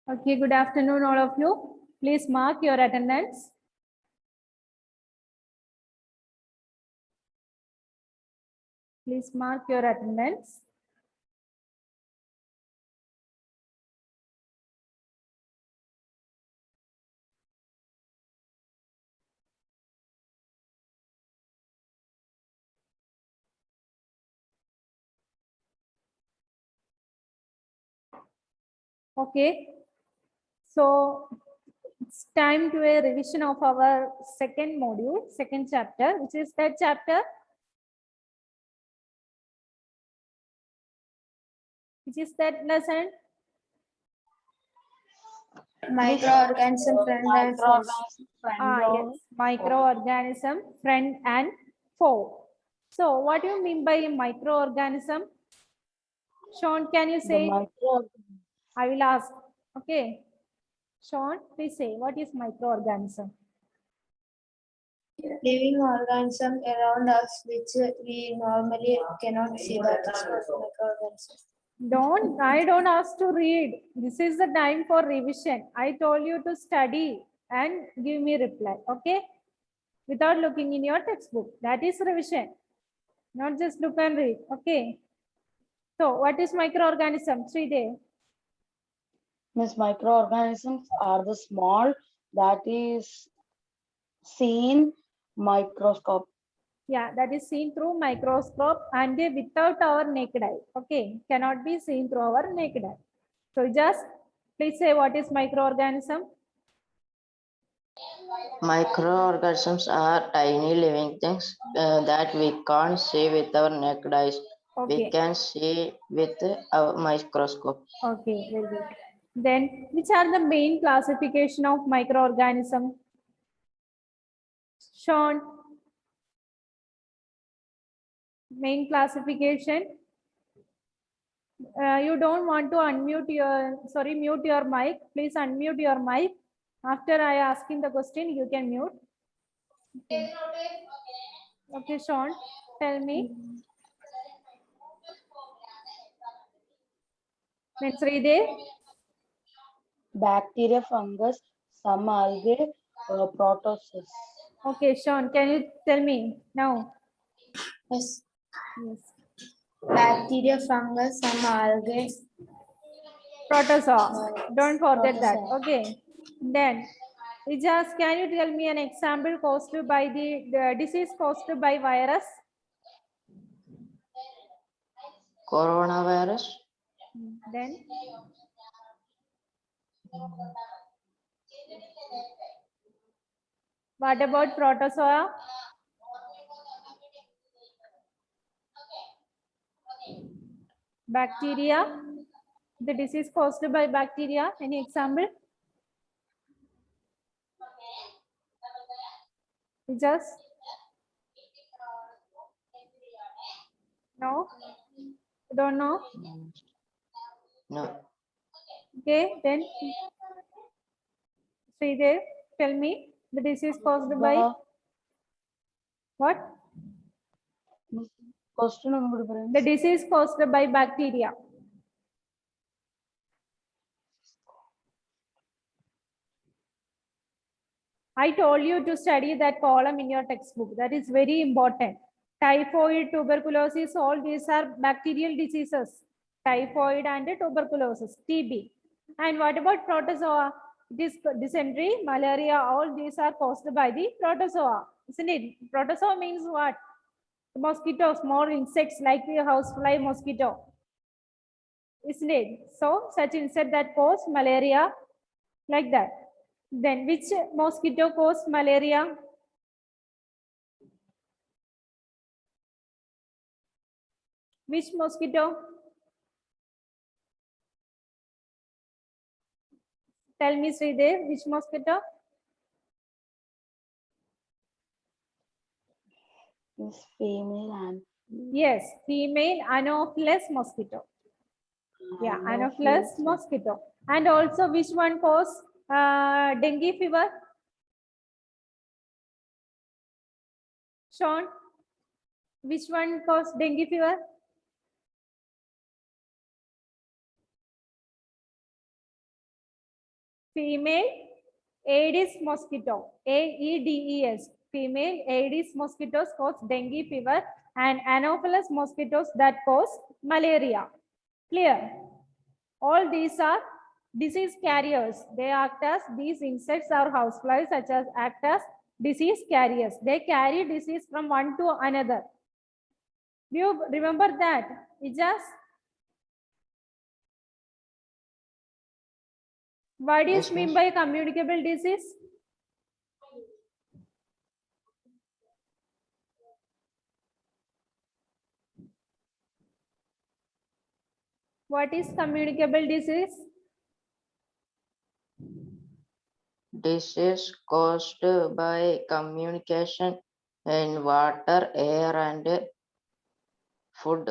Okay, good afternoon, all of you. Please mark your attendance. Please mark your attendance. Okay, so it's time to a revision of our second module, second chapter, which is that chapter, which is that lesson. Microorganism, friend and foe. Yes, microorganism, friend and foe. So, what do you mean by microorganism? Sean, can you say? I will ask. Okay. Sean, please say, what is microorganism? Living organism around us which we normally cannot see, that is microorganism. I don't ask to read. This is the time for revision. I told you to study and give me reply. Okay. Without looking in your textbook. That is revision. Not just look and read. Okay. So what is microorganism? Sridhar. Miss, microorganisms are the small that is seen microscope. Yeah, that is seen through microscope and without our naked eye. Okay. Cannot be seen through our naked eye. So just please say what is microorganism. Microorganisms are tiny living things that we can't see with our naked eyes. Okay. We can see with our microscope. Okay, very good. Then, which are the main classification of microorganism? Sean, main classification. You don't want to mute your mic. Please unmute your mic. After I asking the question, you can mute. Okay, okay, Sean, tell me. Let's read it. Bacteria, fungus, some algae, protozoes. Okay, Sean, can you tell me now? Yes. Yes. Bacteria, fungus, some algae. Protozoa. Don't forget that. Protozoa. Okay. Then, Ijaz, can you tell me an example caused by the disease caused by virus? Coronavirus. Then, what about protozoa? Bacteria. The disease caused by bacteria. Any example? Ijaz? No? You don't know? No. Okay. Then, Sridhar, tell me the disease caused by what? Question The disease caused by bacteria. I told you to study that column in your textbook. That is very important. Typhoid, tuberculosis, all these are bacterial diseases. Typhoid and tuberculosis, TB. And what about protozoa? Dysentery, malaria, all these are caused by the protozoa. Isn't it? Protozoa means what? Mosquitoes, small insects like the housefly mosquito. Isn't it? So, such insect that cause malaria, like that. Then, which mosquito cause malaria? Which mosquito? Tell me, Sridhar, which mosquito? is female and Yes, female Anopheles mosquito. Yeah, Anopheles mosquito. And also, which one cause dengue fever? Sean, which one cause dengue fever? Female Aedes mosquito, AEDES. Female Aedes mosquitoes cause dengue fever and Anopheles mosquitoes that cause malaria. Clear? All these are disease carriers. They act as, these insects or houseflies such as act as disease carriers. They carry disease from one to another. Do you remember that? Ijaz? What is Yes, mean miss. by communicable disease? What is communicable disease? Disease caused by communication in water, air, and food.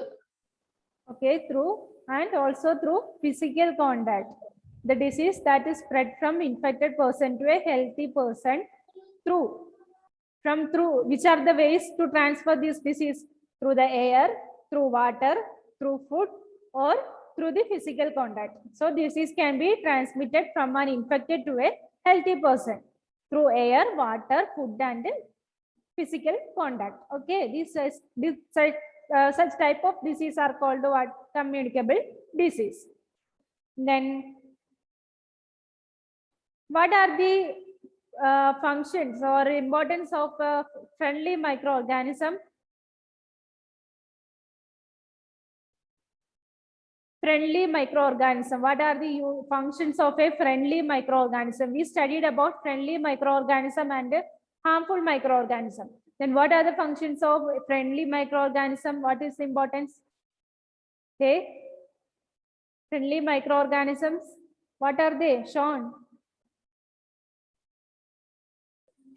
Okay, through and also through physical contact. The disease that is spread from infected person to a healthy person through. Which are the ways to transfer this disease? Through the air, through water, through food, or through the physical contact. So disease can be transmitted from an infected to a healthy person through air, water, food, and physical contact. Okay, such type of disease are called what? Communicable disease. Then what are the functions or importance of a friendly microorganism? Friendly microorganism. What are the functions of a friendly microorganism? We studied about friendly microorganism and harmful microorganism. Then what are the functions of a friendly microorganism? What is the importance? Okay. Friendly microorganisms. What are they? Sean.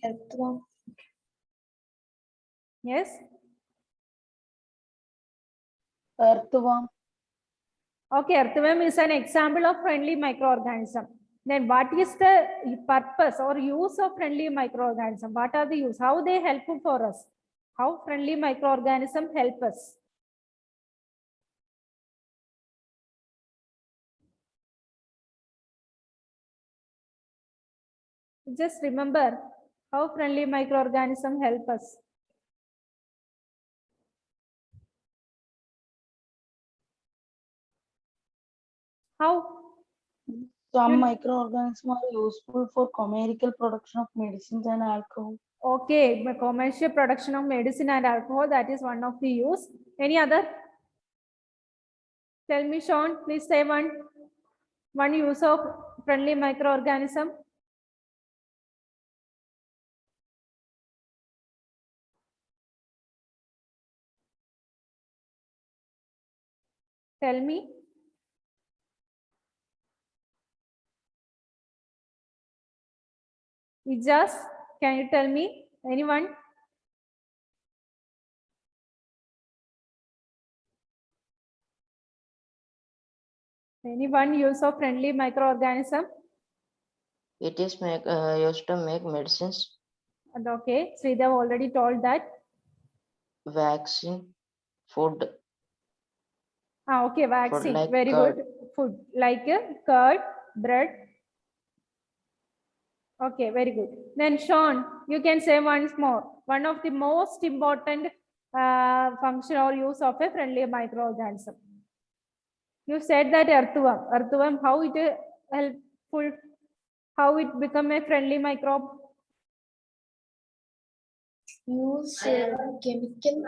Earthworm, Yes. Earthworm. Okay, earthworm is an example of friendly microorganism. Then what is the purpose or use of friendly microorganism? What are the use? How they helpful for us? How friendly microorganism help us? Just remember how friendly microorganism help us. How? Some You- microorganisms are useful for commercial production of medicines and alcohol. Okay, the commercial production of medicine and alcohol, that is one of the use. Any other? Tell me, Sean, please say one use of friendly microorganism. Tell me. Ijaz, can you tell me? Anyone? Anyone use of friendly microorganism? It is used to make medicines, And okay, Sridhar already told that. vaccine, food, Okay, vaccine. like Very curd. good. Food like curd, bread. Okay, very good. Then Sean, you can say once more. One of the most important function or use of a friendly microorganism. You said that earthworm. Earthworm, how it helpful? How it become a friendly microbe? use chemical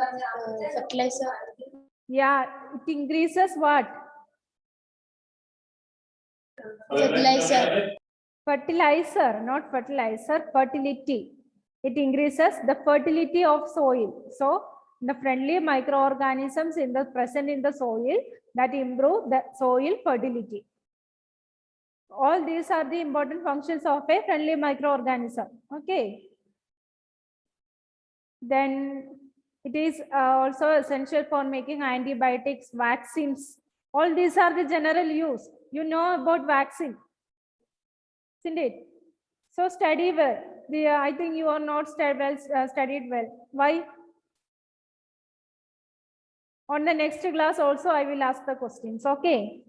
fertilizer, Yeah, it increases what? fertilizer, Fertilizer, not fertilizer, fertility. It increases the fertility of soil. So the friendly microorganisms in the present in the soil that improve the soil fertility. All these are the important functions of a friendly microorganism. Okay. Then it is also essential for making antibiotics, vaccines. All these are the general use. You know about vaccine, isn't it? So study well. I think you are not studied well. Why? On the next class also I will ask the questions. Okay.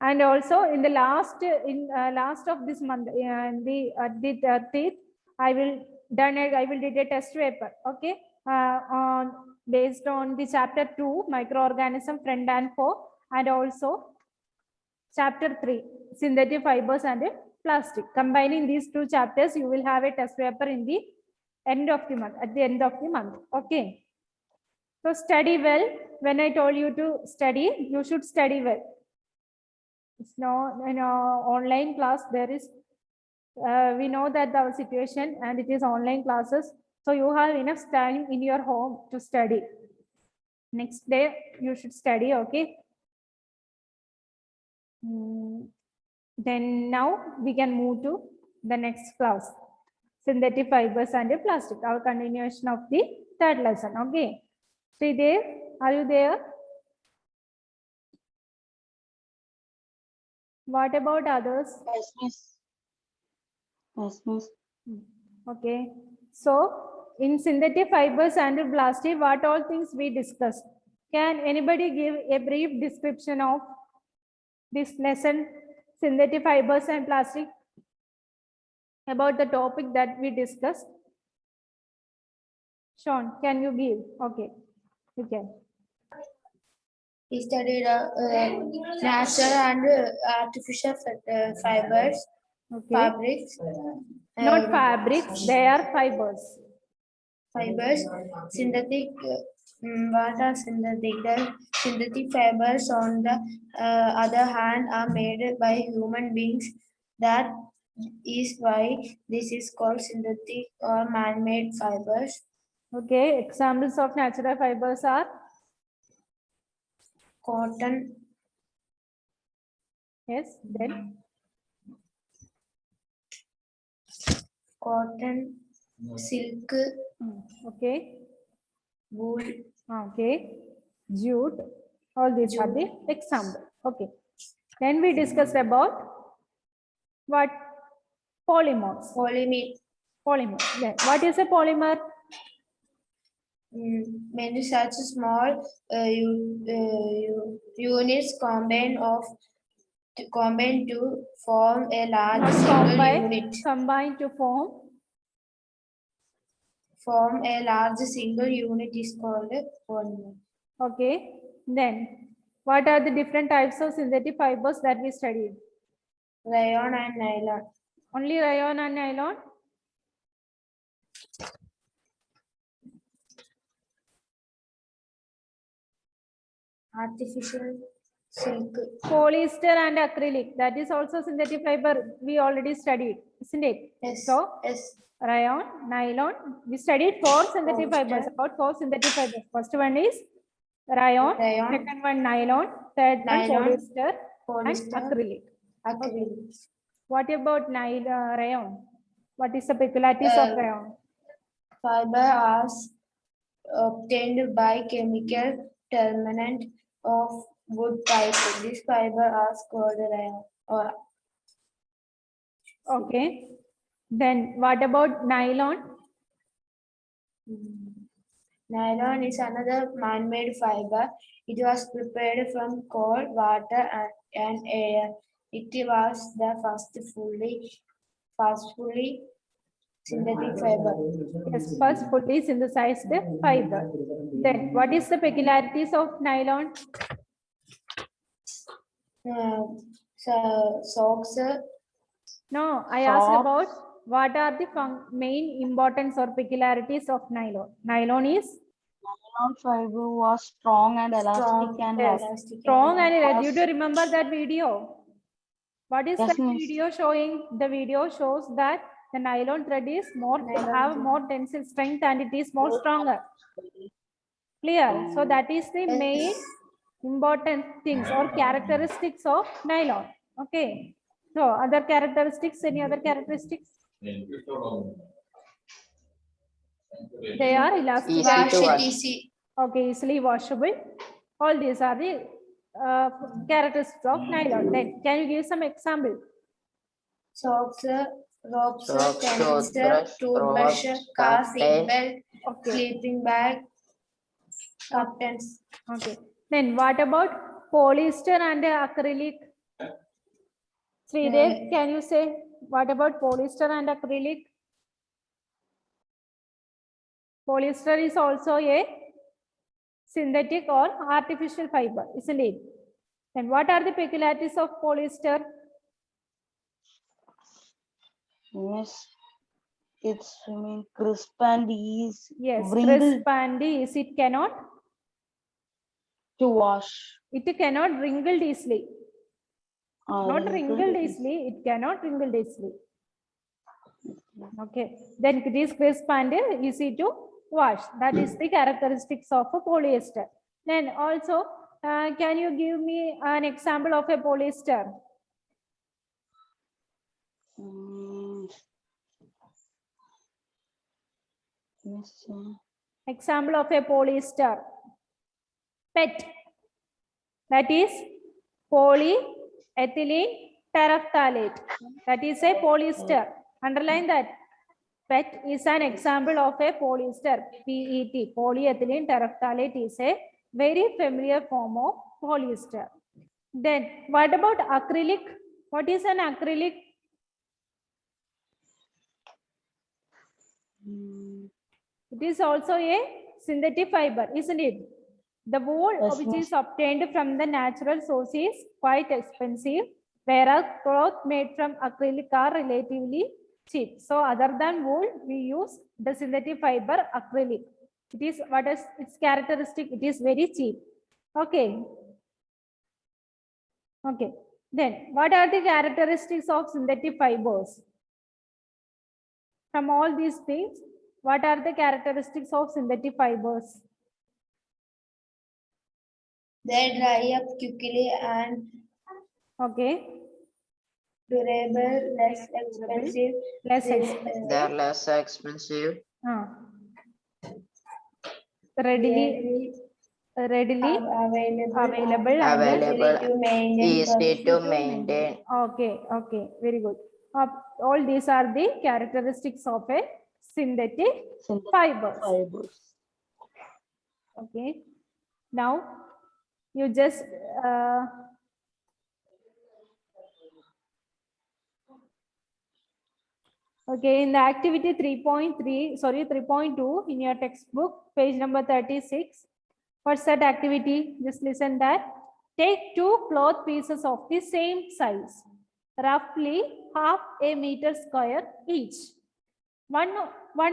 And also in the last of this month, the 30th, I will did a test paper. Okay, on based on the chapter 2, microorganism friend and foe, and also chapter 3, synthetic fibers and plastic. Combining these two chapters, you will have a test paper in the end of the month, at the end of the month. Okay. So study well. When I told you to study, you should study well. It's no, online class. There is, we know that our situation and it is online classes. So you have enough time in your home to study. Next day, you should study. Okay. Then now we can move to the next class, synthetic fibers and plastic, our continuation of the third lesson. Okay. Sridev, are you there? What about others? Yes, miss. Yes, miss. Okay. So in synthetic fibers and plastic, what all things we discussed? Can anybody give a brief description of this lesson, synthetic fibers and plastic, about the topic that we discussed? Sean, can you give? Okay, you can. We studied natural and artificial fibers, Okay. fabrics. Not fabrics, they are fibers. Fibers, synthetic. What are synthetic? The synthetic fibers, on the other hand, are made by human beings. That is why this is called synthetic or man-made fibers. Okay, examples of natural fibers are Cotton, yes, then cotton, silk, okay, wool, okay, jute, all these are the example. Okay, then we discussed about what? Polymers. Polymers. Then what is a polymer? many such small units combine to form a large Not single unit. combine to form. Form a large single unit is called a polymer. Okay, then what are the different types of synthetic fibers that we studied? Rayon and nylon. Only rayon and nylon? Artificial silk. Polyester and acrylic, that is also synthetic fiber, we already studied, isn't it? Yes. So Yes. rayon, nylon, we studied 4 synthetic fibers, Polyester. about 4 synthetic fibers. First one is rayon, Rayon. second one nylon, third one Nylon, polyester and Polyester. acrylic. Acrylic. What about rayon? What is the peculiarities of rayon? Fiber is obtained by chemical treatment of wood pulp. This fiber is called rayon. Or Okay. Then what about nylon? nylon is another man-made fiber. It was prepared from coal, water, and air. It was the first fully synthetic fiber. Yes, first fully synthesized fiber. Then what is the peculiarities of nylon? Socks, No, I asked Socks. about what are the main importance or peculiarities of nylon. Nylon is Nylon fiber was strong and elastic and yes, elastic. strong and Yes. you do remember that video? What is Yes, that miss. video showing? The video shows that the nylon thread is have more tensile strength and it is more stronger. Clear? So that is the main important things or characteristics of nylon. Okay. So other characteristics, any other characteristics? They are elastic. Easy to wash. easy. Okay, easily washable. All these are the characteristics of nylon. Then can you give some example? Socks, ropes, Socks, canister, toothbrush, toothbrush, ropes, car tape. seat belt, Okay. sleeping bag, curtains. Okay. Then what about polyester and acrylic? Sridev, can you say what about polyester and acrylic? Polyester is also a synthetic or artificial fiber, isn't it? And what are the peculiarities of polyester? Miss, it's remain crisp and is Yes, wrinkled crisp and is it cannot wash. It cannot wrinkled easily. Not Wrinkled wrinkled is- easily. It cannot wrinkled easily. Okay. Then it is crisp and easy to wash. That is the characteristics of a polyester. Then also, can you give me an example of a polyester? Mm. Miss, Example of a polyester. PET. That is polyethylene terephthalate. That is a polyester. Underline that. PET is an example of a polyester. PET, polyethylene terephthalate, is a very familiar form of polyester. Then what about acrylic? What is an acrylic? mm, It is also a synthetic fiber, isn't it? The wool Yes, which miss. is obtained from the natural source is quite expensive, whereas cloth made from acrylic are relatively cheap. So other than wool, we use the synthetic fiber acrylic. It is what is its characteristic? It is very cheap. Okay. Okay. Then what are the characteristics of synthetic fibers? From all these things, what are the characteristics of synthetic fibers? They dry up quickly and Okay. durable, less expensive. Less They- expensive. They are less expensive. Readily available, available and Available, easy to maintain. easy to maintain. okay, okay, very good. All these are the characteristics of a synthetic synthetic fibers. fibers. Okay, now you just okay, in the activity 3.3, sorry, 3.2 in your textbook, page number 36. What's that activity? Just listen that. Take two cloth pieces of the same size, roughly half a meter square each. One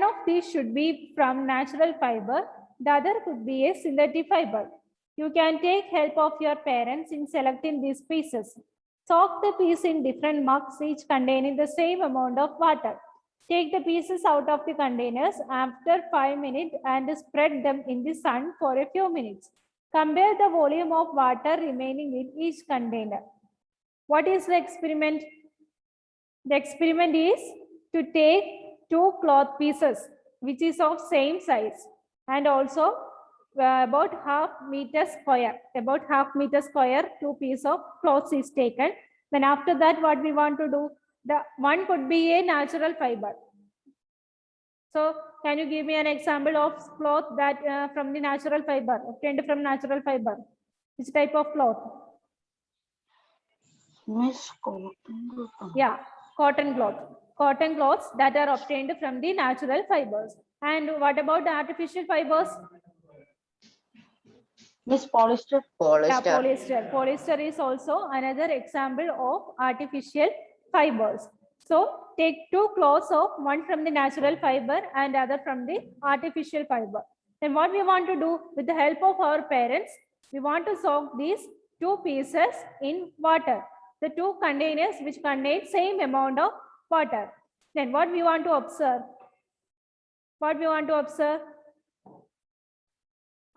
of these should be from natural fiber, the other could be a synthetic fiber. You can take help of your parents in selecting these pieces. Soak the piece in different mugs, each containing the same amount of water. Take the pieces out of the containers after 5 minutes and spread them in the sun for a few minutes. Compare the volume of water remaining in each container. What is the experiment? The experiment is to take two cloth pieces which is of same size and also about half meter square. About half meter square, two pieces of cloth is taken. Then after that, what we want to do? The one could be a natural fiber. So can you give me an example of cloth that from the natural fiber, obtained from natural fiber? Which type of cloth? Miss cotton. Yeah, cotton cloth. Cotton cloths that are obtained from the natural fibers. And what about the artificial fibers? Miss polyester. Yeah, Polyester. polyester. Polyester is also another example of artificial fibers. So take two cloths of one from the natural fiber and other from the artificial fiber. Then what we want to do with the help of our parents, we want to soak these two pieces in water. The two containers which contain same amount of water. Then what we want to observe? What we want to observe?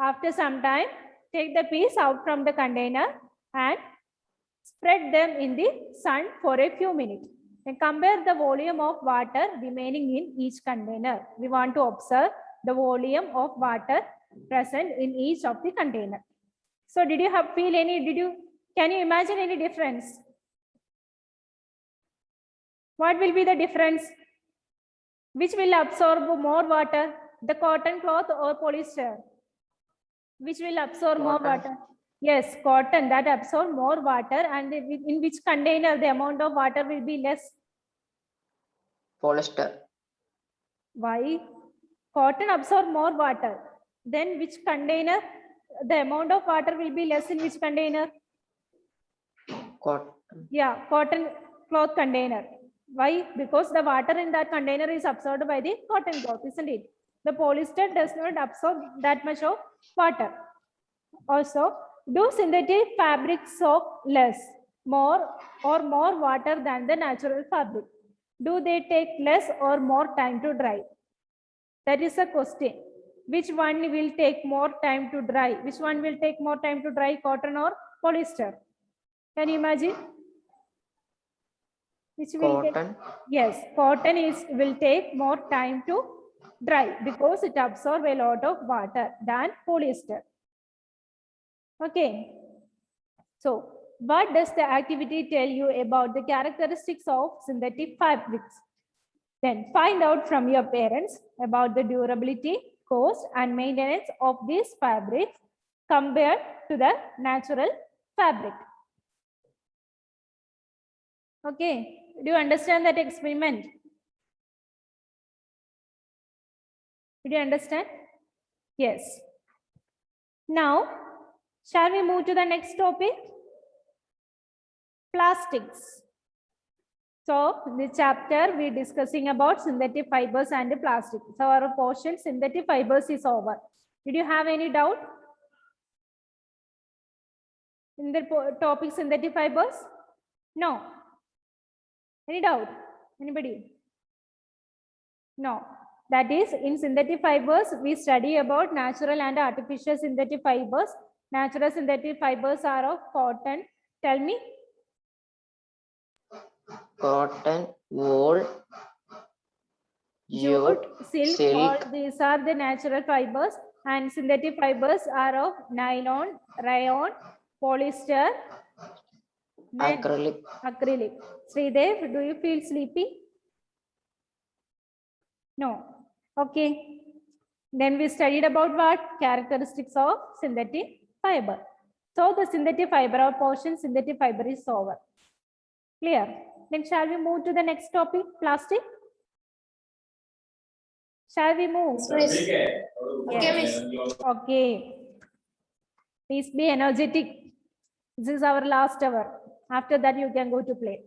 After some time, take the piece out from the container and spread them in the sun for a few minutes. Then compare the volume of water remaining in each container. We want to observe the volume of water present in each of the container. So did you can you imagine any difference? What will be the difference? Which will absorb more water, the cotton cloth or polyester? Which will absorb more Cotton. water? Yes, cotton that absorb more water, and in which container the amount of water will be less. Polyester. Why? Cotton absorb more water. Then which container the amount of water will be less in which container? Cotton. Yeah, cotton cloth container. Why? Because the water in that container is absorbed by the cotton cloth, isn't it? The polyester does not absorb that much of water. Also, do synthetic fabrics soak less, more or more water than the natural fabric? Do they take less or more time to dry? That is a question. Which one will take more time to dry? Which one will take more time to dry, cotton or polyester? Can you imagine? Which will take? Cotton. Yes, cotton will take more time to dry because it absorbs a lot of water than polyester. Okay. So, what does the activity tell you about the characteristics of synthetic fabrics? Then find out from your parents about the durability, cost, and maintenance of these fabrics compared to the natural fabric. Okay, do you understand that experiment? Did you understand? Yes. Now, shall we move to the next topic? Plastics. So, in this chapter, we are discussing about synthetic fibers and plastic. So, our portion synthetic fibers is over. Did you have any doubt in the topic synthetic fibers? No. Any doubt? Anybody? No. That is, in synthetic fibers, we study about natural and artificial synthetic fibers. Natural synthetic fibers are of cotton. Tell me. Cotton, wool, jute, silk, all these are the natural fibers, and synthetic fibers are of nylon, rayon, polyester, then acrylic. Sridev, do you feel sleepy? No. Okay. Then we studied about what? Characteristics of synthetic fiber. So the synthetic fiber or portion synthetic fiber is over. Clear? Then shall we move to the next topic, plastic? Shall we move? Okay, Yes. miss. Okay. Please be energetic. This is our last hour. After that, you can go to play.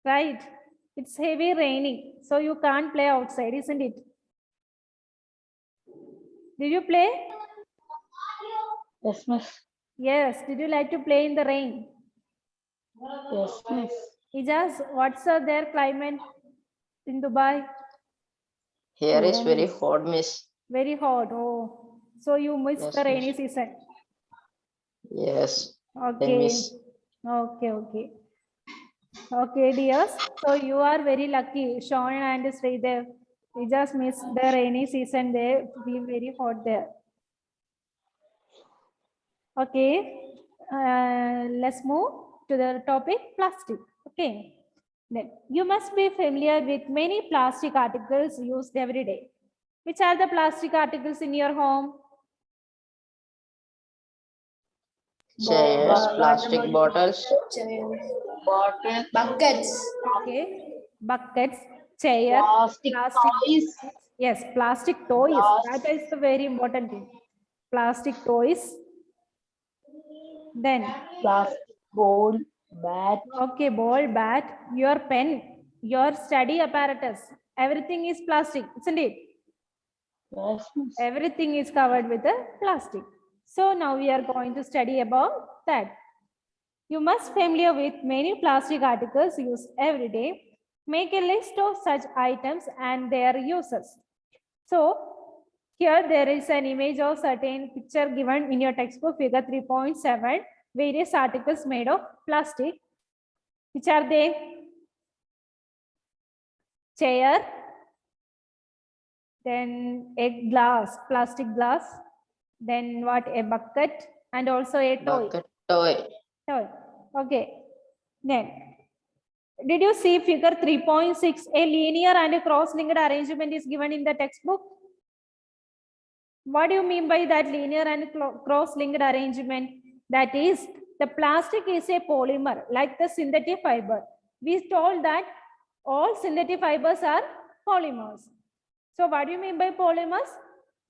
Right? It's heavy raining, so you can't play outside, isn't it? Did you play? Yes, miss. Yes. Did you like to play in the rain? Yes, miss. Ijaz, what's their climate in Dubai? Here is very hot, miss. Very hot. Oh, so you missed Yes, the rainy miss. season. Yes. I Okay. miss. Okay. Okay, dears. So you are very lucky, Sean and Sridev. We just missed the rainy season. They feel very hot there. Okay. Let's move to the topic plastic. Okay. Then you must be familiar with many plastic articles used every day. Which are the plastic articles in your home? Chairs, plastic bottles, Buckets. Okay. Buckets, chair, Plastic toys. Yes, plastic toys. Glass. That is the very important thing. Plastic toys. Then, Plastic bowl, bat. okay, ball, bat, your pen, your study apparatus. Everything is plastic, isn't it? Yes, miss. Everything is covered with the plastic. So now we are going to study about that. You must familiar with many plastic articles used every day. Make a list of such items and their uses. So here there is an image of certain picture given in your textbook, figure 3.7, various articles made of plastic. Which are they? Chair, then a glass, plastic glass, then what? A bucket, and also a toy. bucket, toy. Toy. Okay. Then, did you see figure 3.6? A linear and a cross-linked arrangement is given in the textbook. What do you mean by that linear and cross-linked arrangement? That is, the plastic is a polymer like the synthetic fiber. We told that all synthetic fibers are polymers. So what do you mean by polymers?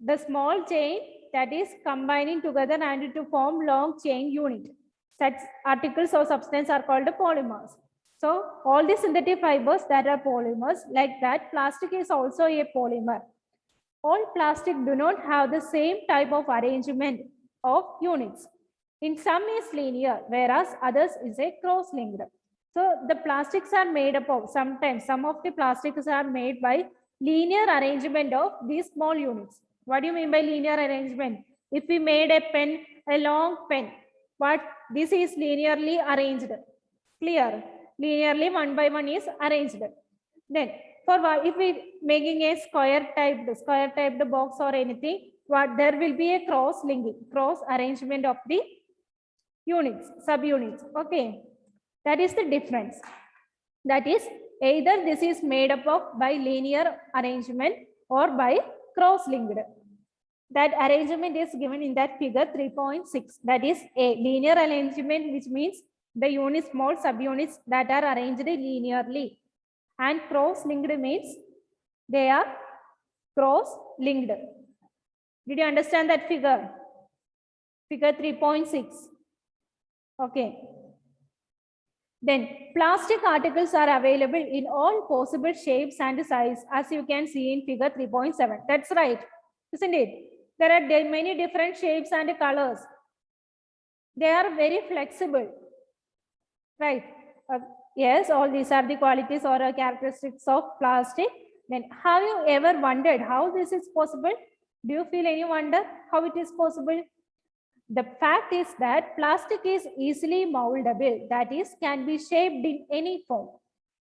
The small chain that is combining together and to form long chain unit. Such articles or substance are called polymers. So all the synthetic fibers that are polymers, like that, plastic is also a polymer. All plastic do not have the same type of arrangement of units. In some is linear, whereas others is a cross-linked. So the plastics are made up of, sometimes some of the plastics are made by linear arrangement of these small units. What do you mean by linear arrangement? If we made a pen, a long pen, but this is linearly arranged. Clear? Linearly one by one is arranged. Then for if we making a square typed box or anything, what there will be a cross linking, cross arrangement of the units, subunits. Okay, that is the difference. That is, either this is made up of by linear arrangement or by cross linked. That arrangement is given in that figure 3.6. That is a linear arrangement, which means the units, small subunits that are arranged linearly, and cross linked means they are cross linked. Did you understand that figure? Figure 3.6. Okay. Then plastic articles are available in all possible shapes and sizes, as you can see in figure 3.7. That's right, isn't it? There are many different shapes and colors. They are very flexible, right? Yes, all these are the qualities or characteristics of plastic. Then have you ever wondered how this is possible? Do you feel any wonder how it is possible? The fact is that plastic is easily moldable, that is, can be shaped in any form.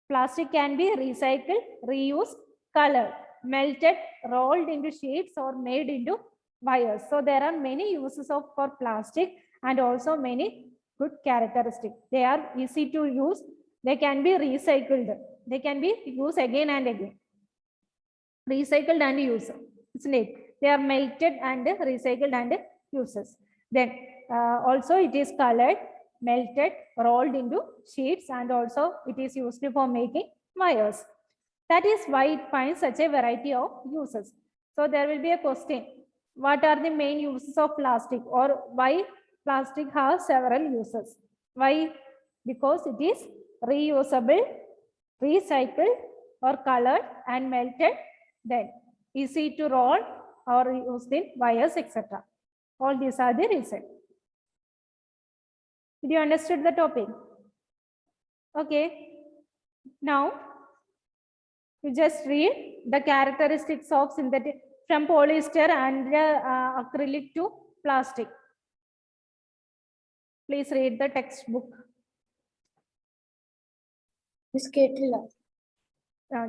Plastic can be recycled, reused, colored, melted, rolled into sheets, or made into wires. So there are many uses for plastic and also many good characteristics. They are easy to use. They can be recycled. They can be used again and again. Recycled and used, isn't it? They are melted and recycled and uses. Then also it is colored, melted, rolled into sheets, and also it is used for making wires. That is why it finds such a variety of uses. So there will be a question. What are the main uses of plastic, or why plastic has several uses? Why? Because it is reusable, recycled, or colored and melted, then easy to roll or used in wires, etc. All these are the reasons. Did you understood the topic? Okay. Now, you just read the characteristics of synthetic from polyester and acrylic to plastic. Please read the textbook. Miss Ketila.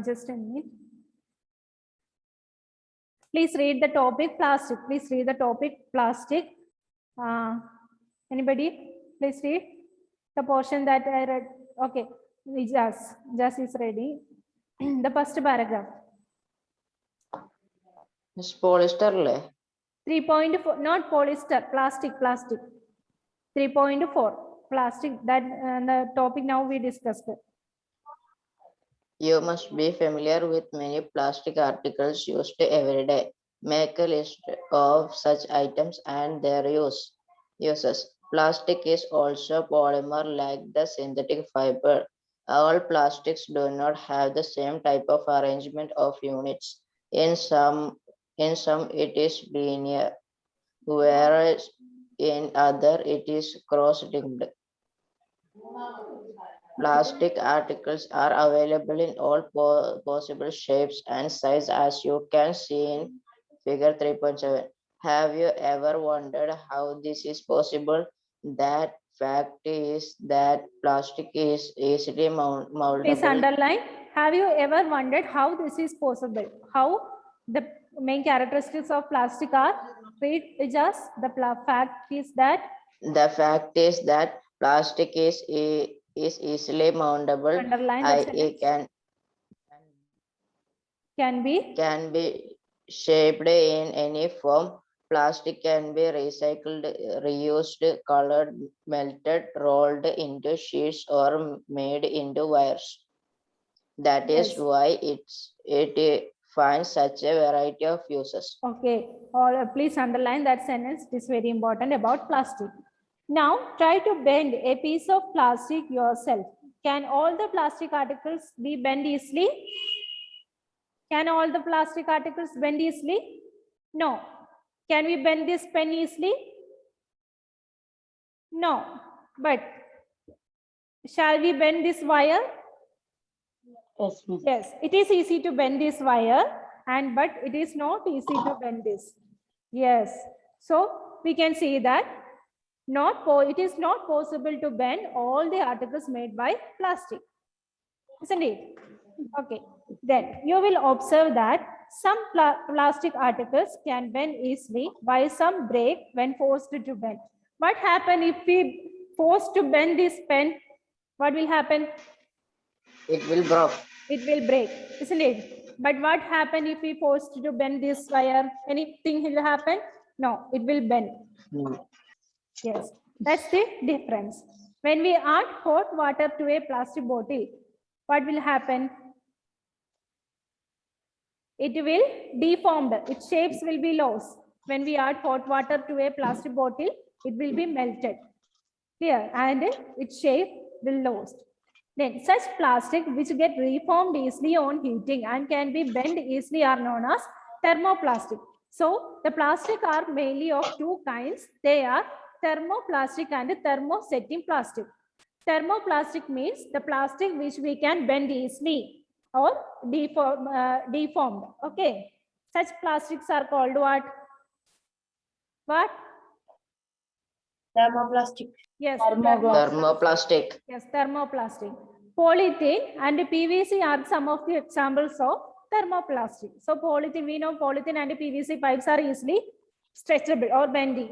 Just a minute. Please read the topic plastic. Please read the topic plastic. Anybody? Please read the portion that I read. Okay, Jas is ready. The first paragraph. Miss polyester le. 3.4, not polyester, plastic. 3.4, plastic. That the topic now we discussed. You must be familiar with many plastic articles used every day. Make a list of such items and their uses. Plastic is also polymer like the synthetic fiber. All plastics do not have the same type of arrangement of units. In some it is linear, whereas in other it is cross-linked. Plastic articles are available in all possible shapes and sizes, as you can see in figure 3.7. Have you ever wondered how this is possible? That fact is that plastic is easily moldable. Please underline. Have you ever wondered how this is possible? How the main characteristics of plastic are? Read just the fact is that. The fact is that plastic is easily moldable. Underline that It can be shaped in any form. Plastic can be recycled, reused, colored, melted, rolled into sheets, or made into wires. That is Yes. why it finds such a variety of uses. Okay, all please underline that sentence. It is very important about plastic. Now try to bend a piece of plastic yourself. Can all the plastic articles be bent easily? Can all the plastic articles bend easily? No. Can we bend this pen easily? No. But shall we bend this wire? Yes, miss. Yes, it is easy to bend this wire, and but it is not easy to bend this. Yes, so we can see that it is not possible to bend all the articles made by plastic, isn't it? Okay, then you will observe that some plastic articles can bend easily while some break when forced to bend. What happen if we force to bend this pen? What will happen? It will break. It will break, isn't it? But what happen if we forced to bend this wire? Anything will happen? No, it will bend. No. Yes, that's the difference. When we add hot water to a plastic bottle, what will happen? It will deform. Its shapes will be lost. When we add hot water to a plastic bottle, it will be melted. Clear? And its shape will lost. Then such plastic which get reformed easily on heating and can be bent easily are known as thermoplastic. So the plastic are mainly of two kinds. They are thermoplastic and thermosetting plastic. Thermoplastic means the plastic which we can bend easily or deformed. Okay. Such plastics are called what? What? Thermoplastic. Yes. Thermoplastic. Yes, thermoplastic. Polythene and PVC are some of the examples of thermoplastic. So polythene, we know polythene and PVC pipes are easily stretchable or bendy,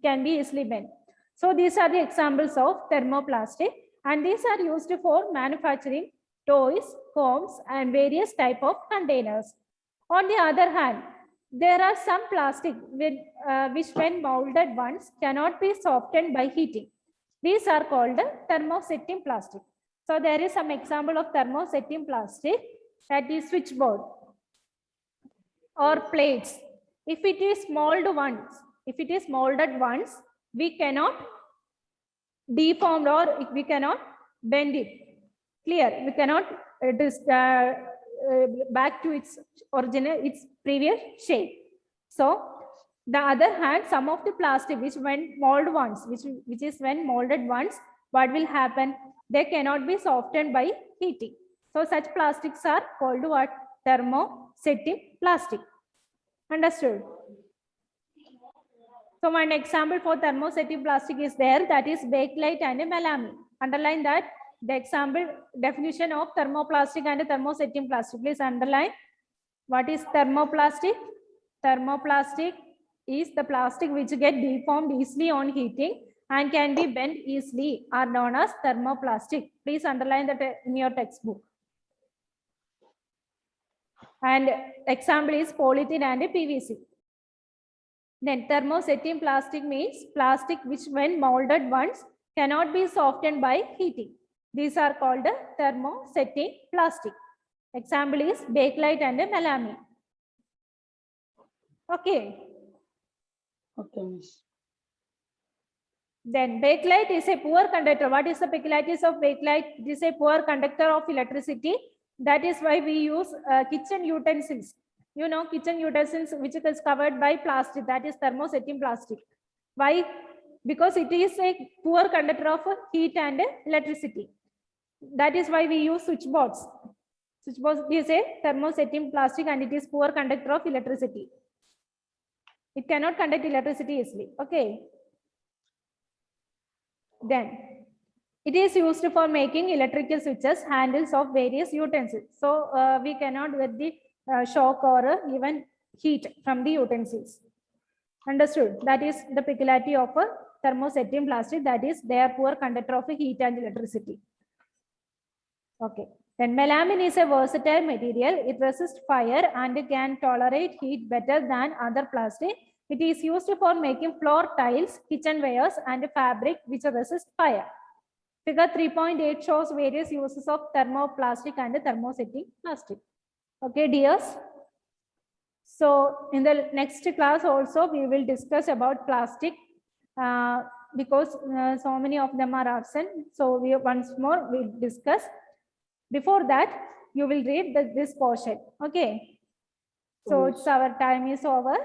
can be easily bent. So these are the examples of thermoplastic, and these are used for manufacturing toys, homes, and various type of containers. On the other hand, there are some plastic which when molded once cannot be softened by heating. These are called thermosetting plastic. So there is some example of thermosetting plastic, that is switchboard or plates. If it is molded once, we cannot deform or we cannot bend it. Clear? We cannot back to its original, its previous shape. So the other hand, some of the plastic which when molded once, which is when molded once, what will happen? They cannot be softened by heating. So such plastics are called what? Thermosetting plastic. Understood? So one example for thermosetting plastic is there, that is bakelite and melamine. Underline that. The example definition of thermoplastic and thermosetting plastic. Please underline. What is thermoplastic? Thermoplastic is the plastic which get deformed easily on heating and can be bent easily are known as thermoplastic. Please underline that in your textbook. And example is polythene and PVC. Then thermosetting plastic means plastic which when molded once cannot be softened by heating. These are called thermosetting plastic. Example is bakelite and melamine. Okay. Okay, miss. Then bakelite is a poor conductor. What is the peculiarities of bakelite? It is a poor conductor of electricity. That is why we use kitchen utensils. You know, kitchen utensils which is covered by plastic, that is thermosetting plastic. Why? Because it is a poor conductor of heat and electricity. That is why we use switchboards. Switchboards is a thermosetting plastic and it is poor conductor of electricity. It cannot conduct electricity easily. Okay. Then it is used for making electrical switches, handles of various utensils. So we cannot get the shock or even heat from the utensils. Understood? That is the peculiarity of a thermosetting plastic, that is they are poor conductor of heat and electricity. Okay. Then melamine is a versatile material. It resists fire and can tolerate heat better than other plastic. It is used for making floor tiles, kitchenwares, and fabric which resist fire. Figure 3.8 shows various uses of thermoplastic and thermosetting plastic. Okay, dears. So in the next class also we will discuss about plastic because so many of them are absent. So we once more will discuss. Before that, you will read this portion. Okay. So it's our time is over.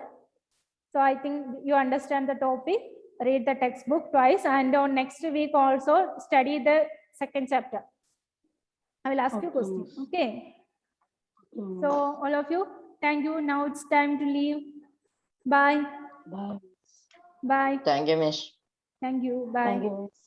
So I think you understand the topic. Read the textbook twice, and on next week also study the second chapter. I will ask you a Okay, question. miss. Okay. Mm, So all of you, thank you. Now it's time to leave. Bye. bye. Bye. Thank you, Miss. Thank you. Bye. Thank you, miss.